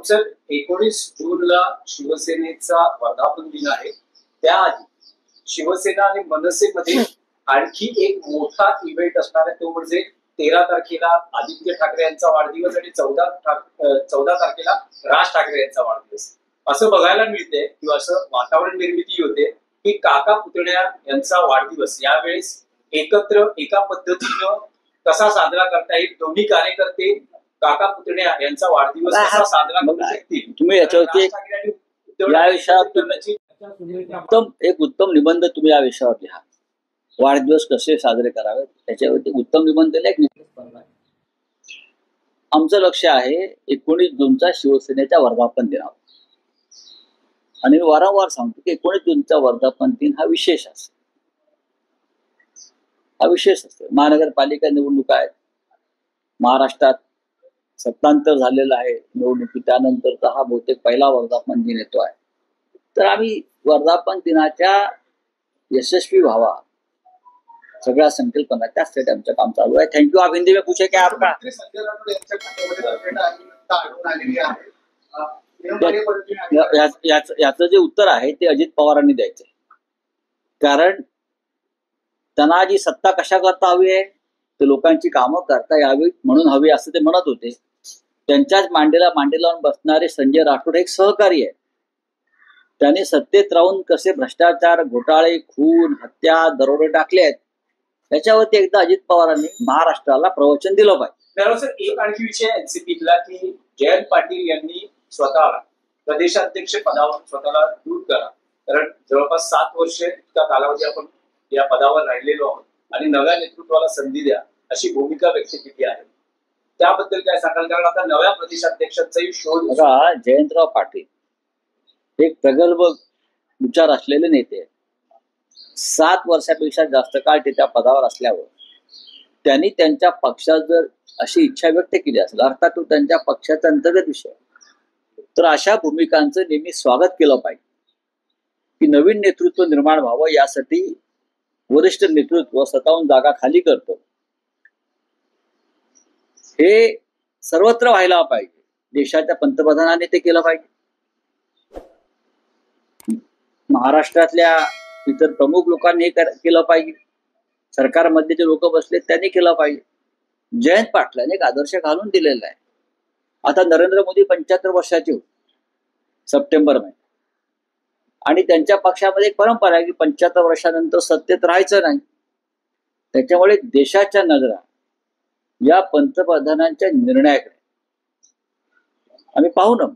Sir 19 जूनला शिवसेनेचा वर्धापन दिन आहे. त्याआधी शिवसेना आणि मनसेमध्ये आणखी एक मोठा इव्हेंट असणार आहे, तो म्हणजे 13 तारखेला आदित्य ठाकरे यांचा वाढदिवस आणि 14 तारखेला राज ठाकरे यांचा वाढदिवस. असं बघायला मिळते किंवा असं वातावरण निर्मिती होते की काका पुतण्या यांचा वाढदिवस यावेळेस एकत्र एका पद्धतीनं कसा साजरा करता येईल, दोन्ही कार्यकर्ते काका पुतण्या यांचा वाढदिवस कसा साजरा करू शकतील. तुम्ही याच्यावरती या विषयावर एक उत्तम निबंध तुम्ही या विषयावर लिहा. वाढदिवस कसे साजरे करावेत त्याच्यावरती उत्तम निबंध लिहा. आमचं लक्ष आहे 19 जूनचा शिवसेनेच्या वर्धापन दिनावर. आणि मी वारंवार सांगतो की 19 जूनचा वर्धापन दिन हा विशेष असतो. महानगरपालिका निवडणुका आहेत. महाराष्ट्रात सत्तांतर झालेलं आहे निवडणुकी, त्यानंतरचा हा बहुतेक पहिला वर्धापन दिन येतो आहे. तर आम्ही वर्धापन दिनाच्या यशस्वी व्हावा सगळ्या संकल्पना त्यासाठी आमचं काम चालू आहे. थँक्यू. आप हिंदी में पूछे क्या आपका? याचं जे उत्तर आहे ते अजित पवारांनी द्यायचंय. कारण त्यांना जी सत्ता कशा करता हवी आहे, तर लोकांची कामं करता यावी म्हणून हवी असं ते म्हणत होते. त्यांच्याच मांडीला लावून बसणारे संजय राठोड एक सहकारी आहे. त्यांनी सत्तेत राहून कसे भ्रष्टाचार, घोटाळे, खून, हत्या, दरोडे टाकले आहेत त्याच्यावरती एकदा अजित पवारांनी महाराष्ट्राला प्रवचन दिलं पाहिजे. सर एक आणखी विषय एनसीपीतला की जयंत पाटील यांनी स्वतःला प्रदेशाध्यक्ष पदावर स्वतःला दूर करा, कारण जवळपास 7 वर्ष इतका कालावधी आपण या पदावर राहिलेलो आहोत आणि नव्या नेतृत्वाला संधी द्या अशी भूमिका व्यक्त केली आहे. त्याबद्दल काय सांगाल? कारण आता नव्या प्रदेशाध्यक्षांचाही शोध. बघा, जयंतराव पाटील एक प्रगल्भ विचार असलेले नेते आहेत. 7 वर्षापेक्षा जास्त काळ ते त्या पदावर असल्यावर त्यांनी त्यांच्या पक्षात जर अशी इच्छा व्यक्त केली असेल, अर्थात तो त्यांच्या पक्षाचा अंतर्गत विषय, तर अशा भूमिकांचं नेहमी स्वागत केलं पाहिजे की नवीन नेतृत्व निर्माण व्हावं. यासाठी वरिष्ठ नेतृत्व स्वतःहून जागा खाली करतो हे सर्वत्र व्हायला पाहिजे. देशाच्या पंतप्रधानांनी ते केलं पाहिजे. महाराष्ट्रातल्या इतर प्रमुख लोकांनी हे केलं पाहिजे. सरकारमध्ये जे लोक बसले त्यांनी केलं पाहिजे. जयंत पाटलांनी एक आदर्श घालून दिलेला आहे. आता नरेंद्र मोदी 75 वर्षाचे होते सप्टेंबर महिन्यात, आणि त्यांच्या पक्षामध्ये एक परंपरा आहे की 75 वर्षानंतर सत्तेत राहायचं नाही. त्याच्यामुळे देशाच्या नजरा या पंतप्रधानांच्या निर्णयाकडे आम्ही पाहू ना.